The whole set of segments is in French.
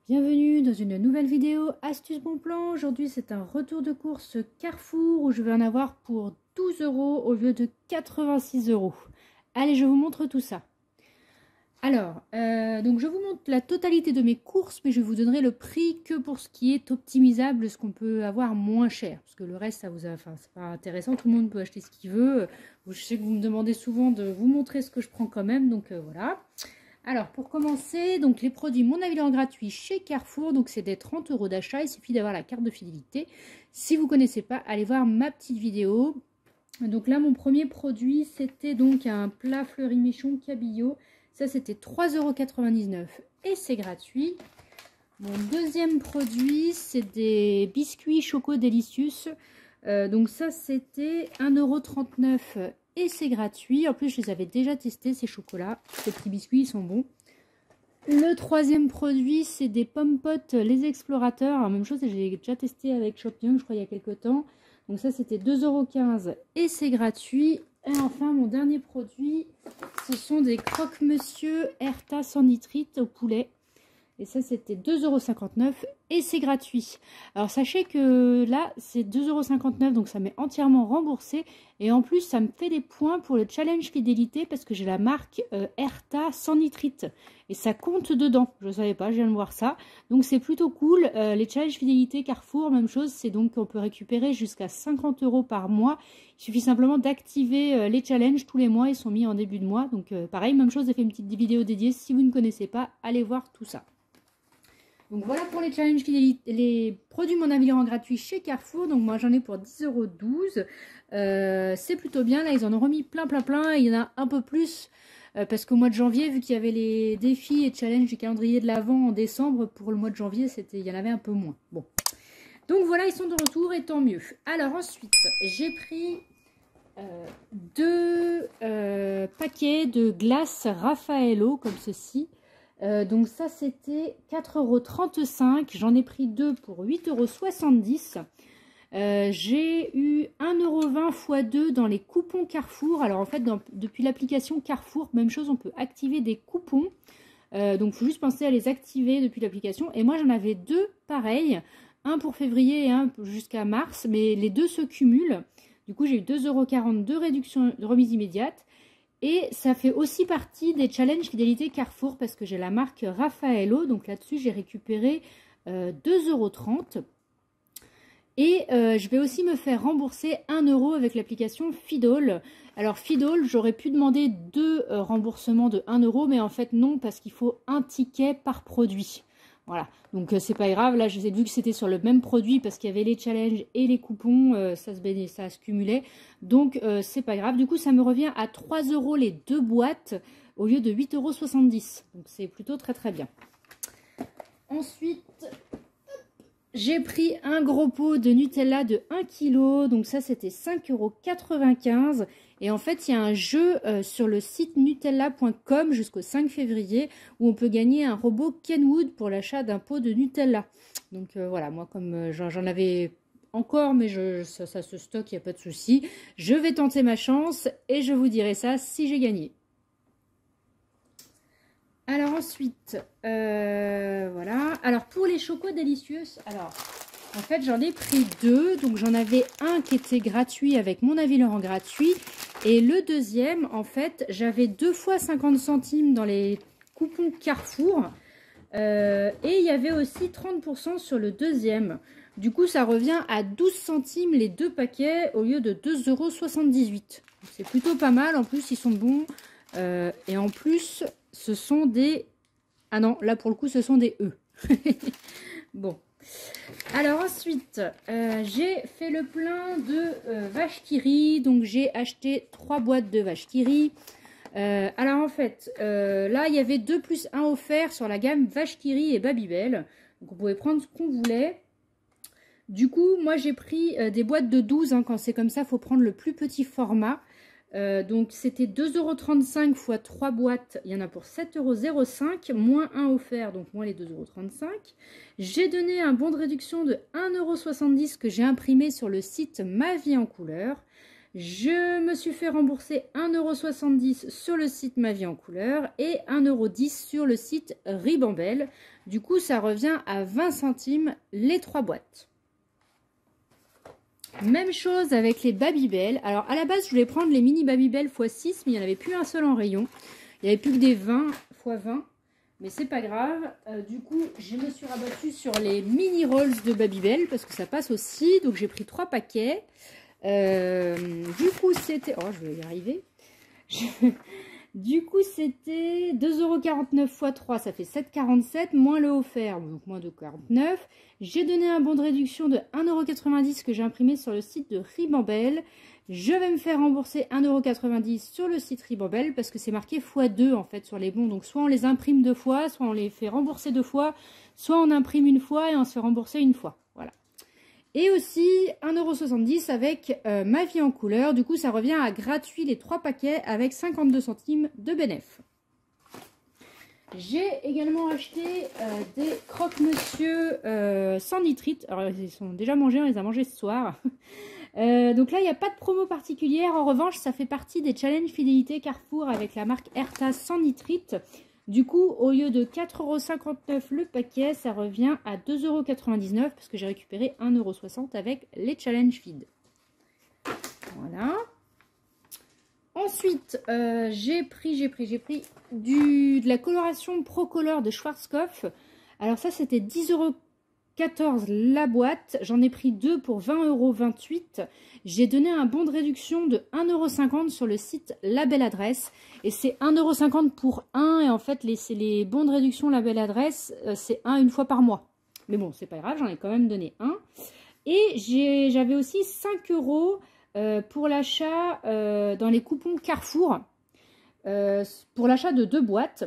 Bienvenue dans une nouvelle vidéo Astuce Bon Plan. Aujourd'hui c'est un retour de course Carrefour où je vais en avoir pour 12 € au lieu de 86 €. Allez, je vous montre tout ça. Alors, donc je vous montre la totalité de mes courses, mais je vous donnerai le prix que pour ce qui est optimisable, ce qu'on peut avoir moins cher. Parce que le reste, ça vous a, enfin, c'est pas intéressant, tout le monde peut acheter ce qu'il veut. Je sais que vous me demandez souvent de vous montrer ce que je prends quand même, donc voilà. Alors, pour commencer, donc les produits Mon Avis gratuit chez Carrefour, donc c'est des 30 € d'achat, il suffit d'avoir la carte de fidélité. Si vous ne connaissez pas, allez voir ma petite vidéo. Donc là, mon premier produit, c'était donc un plat fleuri-michon cabillaud. Ça, c'était 3,99 € et c'est gratuit. Mon deuxième produit, c'est des biscuits Choco Delicious. Donc ça, c'était 1,39 € et c'est gratuit. En plus, je les avais déjà testés, ces chocolats. Ces petits biscuits, ils sont bons. Le troisième produit, c'est des pommes potes Les Explorateurs. Alors, même chose, j'ai déjà testé avec Shopion, je crois, il y a quelques temps. Donc ça, c'était 2,15 € et c'est gratuit. Et enfin, mon dernier produit, ce sont des croque-monsieur Erta sans nitrite au poulet. Et ça, c'était 2,59 € et c'est gratuit. Alors, sachez que là, c'est 2,59 €, donc ça m'est entièrement remboursé. Et en plus, ça me fait des points pour le challenge fidélité parce que j'ai la marque Erta sans nitrite. Et ça compte dedans. Je ne savais pas, je viens de voir ça. Donc, c'est plutôt cool. Les challenges fidélité Carrefour, même chose. C'est donc qu'on peut récupérer jusqu'à 50 € par mois. Il suffit simplement d'activer les challenges tous les mois. Ils sont mis en début de mois. Donc, pareil, même chose. J'ai fait une petite vidéo dédiée. Si vous ne connaissez pas, allez voir tout ça. Donc voilà pour les challenges fidélité, les produits Mon Avis gratuit chez Carrefour. Donc moi j'en ai pour 10,12 €. C'est plutôt bien. Là ils en ont remis plein. Et il y en a un peu plus parce qu'au mois de janvier, vu qu'il y avait les défis et challenges du calendrier de l'Avent en décembre, pour le mois de janvier, il y en avait un peu moins. Bon. Donc voilà, ils sont de retour et tant mieux. Alors ensuite, j'ai pris deux paquets de glace Raffaello comme ceci. Donc ça c'était 4,35 €, j'en ai pris deux pour 8,70 €. J'ai eu 1,20 € x 2 dans les coupons Carrefour. Alors en fait depuis l'application Carrefour, même chose, on peut activer des coupons. Donc il faut juste penser à les activer depuis l'application. Et moi j'en avais deux pareils, un pour février et un jusqu'à mars, mais les deux se cumulent. Du coup j'ai eu 2,42 € réduction de remise immédiate. Et ça fait aussi partie des challenges fidélité Carrefour parce que j'ai la marque Raffaello. Donc là-dessus, j'ai récupéré 2,30 €. Et je vais aussi me faire rembourser 1 € avec l'application Fidol. Alors Fidol, j'aurais pu demander deux remboursements de 1 €, mais en fait non, parce qu'il faut un ticket par produit. Voilà, donc c'est pas grave. Là, je sais, vu que c'était sur le même produit, parce qu'il y avait les challenges et les coupons, ça se cumulait. Donc, c'est pas grave. Du coup, ça me revient à 3 € les deux boîtes au lieu de 8,70 €. Donc, c'est plutôt très très bien. Ensuite, j'ai pris un gros pot de Nutella de 1 kg. Donc, ça, c'était 5,95 €. Et en fait, il y a un jeu sur le site Nutella.com jusqu'au 5 février où on peut gagner un robot Kenwood pour l'achat d'un pot de Nutella. Donc voilà, moi comme j'en avais encore, mais ça se stocke, il n'y a pas de souci. Je vais tenter ma chance et je vous dirai ça si j'ai gagné. Alors ensuite, voilà. Alors pour les chocos délicieux, alors... En fait, j'en ai pris deux. Donc, j'en avais un qui était gratuit avec Mon Avis gratuit. Et le deuxième, en fait, j'avais 2 fois 50 centimes dans les coupons Carrefour. Et il y avait aussi 30% sur le deuxième. Du coup, ça revient à 12 centimes les deux paquets au lieu de 2,78 €. C'est plutôt pas mal. En plus, ils sont bons. Et en plus, ce sont des... Ah non, là, pour le coup, ce sont des E. Bon. Alors ensuite, j'ai fait le plein de vache qui rit. Donc j'ai acheté 3 boîtes de vache qui rit. Alors en fait, là il y avait 2 + 1 offert sur la gamme vache qui rit et Babybel. Donc on pouvait prendre ce qu'on voulait. Du coup, moi j'ai pris des boîtes de 12. Hein, quand c'est comme ça, il faut prendre le plus petit format. Donc c'était 2,35 € x 3 boîtes, il y en a pour 7,05 €, moins 1 offert, donc moins les 2,35 €. J'ai donné un bon de réduction de 1,70 € que j'ai imprimé sur le site Ma Vie en Couleur. Je me suis fait rembourser 1,70 € sur le site Ma Vie en Couleur et 1,10 € sur le site Ribambelle. Du coup, ça revient à 20 centimes les 3 boîtes. Même chose avec les Babybel. Alors, à la base, je voulais prendre les mini Babybel x6, mais il n'y en avait plus un seul en rayon. Il n'y avait plus que des 20 x 20. Mais c'est pas grave. Du coup, je me suis rabattue sur les mini rolls de Babybel parce que ça passe aussi. Donc, j'ai pris 3 paquets. Du coup, c'était... Oh, je vais y arriver. Du coup, c'était 2,49 € x 3, ça fait 7,47 €, moins le offert, donc moins de 49. J'ai donné un bon de réduction de 1,90 € que j'ai imprimé sur le site de Ribambelle. Je vais me faire rembourser 1,90 € sur le site Ribambelle parce que c'est marqué x2 en fait sur les bons. Donc soit on les imprime 2 fois, soit on les fait rembourser 2 fois, soit on imprime une fois et on se fait rembourser une fois. Voilà. Et aussi 1,70 € avec Ma Vie en Couleur. Du coup, ça revient à gratuit les 3 paquets avec 52 centimes de bénéf. J'ai également acheté des croque-monsieur sans nitrite. Alors, ils sont déjà mangés, on les a mangés ce soir. Donc là, il n'y a pas de promo particulière. En revanche, ça fait partie des challenges fidélité Carrefour avec la marque Erta sans nitrite. Du coup, au lieu de 4,59 € le paquet, ça revient à 2,99 € parce que j'ai récupéré 1,60 € avec les Challenge Feed. Voilà. Ensuite, j'ai pris de la coloration Procolor de Schwarzkopf. Alors ça, c'était 10,14 € la boîte. J'en ai pris 2 pour 20,28 €. J'ai donné un bon de réduction de 1,50 € sur le site La Belle Adresse. Et c'est 1,50 € pour 1. Et en fait, les bons de réduction La Belle Adresse, c'est 1 une fois par mois. Mais bon, c'est pas grave, j'en ai quand même donné 1. Et j'avais aussi 5 € pour l'achat dans les coupons Carrefour. Pour l'achat de 2 boîtes.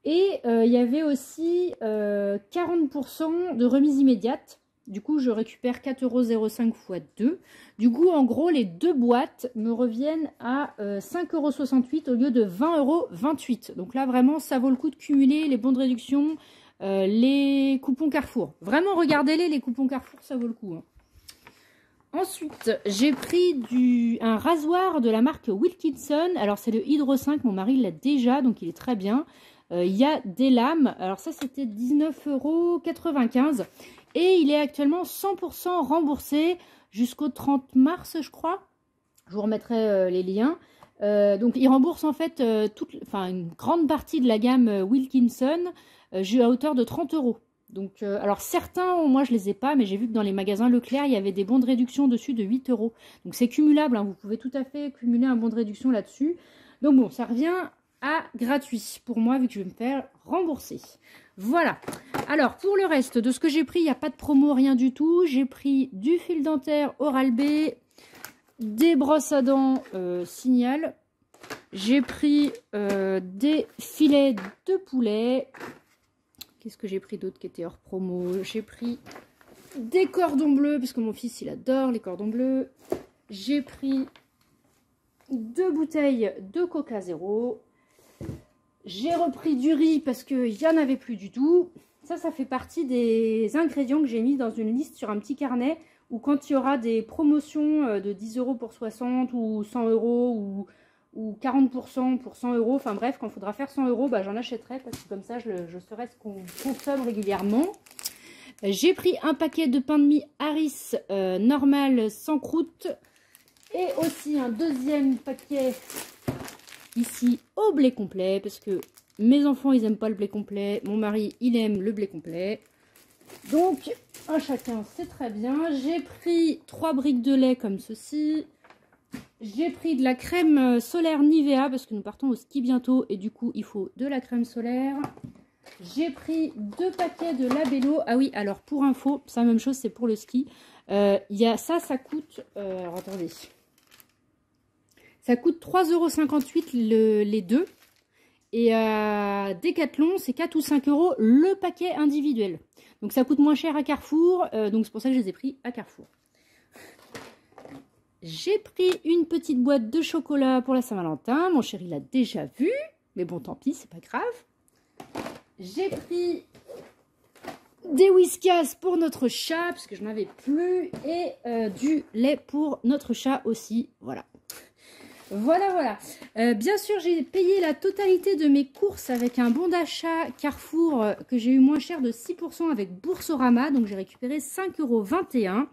Et il y avait aussi 40% de remise immédiate. Du coup, je récupère 4,05 € x 2. Du coup, en gros, les 2 boîtes me reviennent à 5,68 € au lieu de 20,28 €. Donc là, vraiment, ça vaut le coup de cumuler les bons de réduction, les coupons Carrefour. Vraiment, regardez-les, les coupons Carrefour, ça vaut le coup. Hein. Ensuite, j'ai pris un rasoir de la marque Wilkinson. Alors, c'est le Hydro 5. Mon mari l'a déjà, donc il est très bien. Il y a des lames. Alors ça, c'était 19,95 €. Et il est actuellement 100% remboursé jusqu'au 30 mars, je crois. Je vous remettrai les liens. Donc, il rembourse en fait une grande partie de la gamme Wilkinson à hauteur de 30 €. Donc, alors certains, moi je les ai pas, mais j'ai vu que dans les magasins Leclerc, il y avait des bons de réduction dessus de 8 €. Donc c'est cumulable, hein, vous pouvez tout à fait cumuler un bon de réduction là-dessus. Donc bon, ça revient à gratuit pour moi, vu que je vais me faire rembourser. Voilà. Alors, pour le reste de ce que j'ai pris, il n'y a pas de promo, rien du tout. J'ai pris du fil dentaire Oral-B, des brosses à dents Signal. J'ai pris des filets de poulet. Qu'est-ce que j'ai pris d'autre qui était hors promo? J'ai pris des cordons bleus, parce que mon fils, il adore les cordons bleus. J'ai pris 2 bouteilles de Coca Zéro. J'ai repris du riz parce qu'il n'y en avait plus du tout. Ça fait partie des ingrédients que j'ai mis dans une liste sur un petit carnet où quand il y aura des promotions de 10 € pour 60 ou 100 € ou 40% pour 100 €, enfin bref, quand il faudra faire 100 €, bah, j'en achèterai parce que comme ça je saurai ce qu'on consomme régulièrement. J'ai pris un paquet de pain de mie Harris normal sans croûte et aussi un deuxième paquet ici au blé complet parce que mes enfants ils aiment pas le blé complet, mon mari il aime le blé complet, donc un chacun c'est très bien. J'ai pris 3 briques de lait comme ceci. J'ai pris de la crème solaire Nivea parce que nous partons au ski bientôt et du coup il faut de la crème solaire. J'ai pris 2 paquets de Labello. Ah oui, alors pour info, c'est la même chose, c'est pour le ski. Il y a ça coûte, alors attendez, ça coûte 3,58 € les deux. Et à Decathlon, c'est 4 ou 5 € le paquet individuel. Donc ça coûte moins cher à Carrefour, donc c'est pour ça que je les ai pris à Carrefour. J'ai pris une petite boîte de chocolat pour la Saint-Valentin. Mon chéri l'a déjà vu, mais bon, tant pis, c'est pas grave. J'ai pris des Whiskas pour notre chat, parce que je n'en avais plus, et du lait pour notre chat aussi, voilà. Voilà. Bien sûr, j'ai payé la totalité de mes courses avec un bon d'achat Carrefour que j'ai eu moins cher de 6% avec Boursorama. Donc, j'ai récupéré 5,21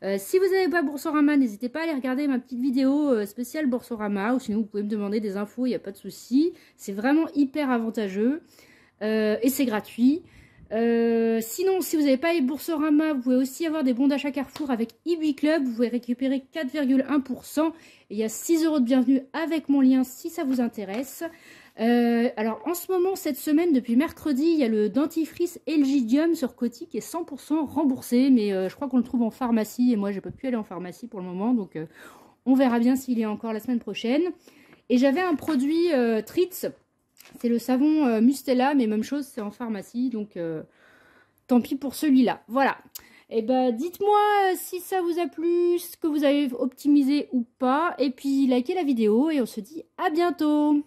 €. Si vous n'avez pas Boursorama, n'hésitez pas à aller regarder ma petite vidéo spéciale Boursorama. Ou sinon, vous pouvez me demander des infos, il n'y a pas de souci. C'est vraiment hyper avantageux et c'est gratuit. Sinon, si vous n'avez pas les Boursorama, vous pouvez aussi avoir des bons d'achat Carrefour avec eBay Club. Vous pouvez récupérer 4,1%. Et il y a 6 € de bienvenue avec mon lien si ça vous intéresse. Alors, en ce moment, cette semaine, depuis mercredi, il y a le dentifrice Elgidium sur Coty qui est 100% remboursé. Mais je crois qu'on le trouve en pharmacie. Et moi, je ne peux plus aller en pharmacie pour le moment. Donc, on verra bien s'il est encore la semaine prochaine. Et j'avais un produit Tritz. C'est le savon Mustela, mais même chose, c'est en pharmacie, donc tant pis pour celui-là. Voilà. Et ben, dites-moi si ça vous a plu, ce que vous avez optimisé ou pas, et puis likez la vidéo, et on se dit à bientôt.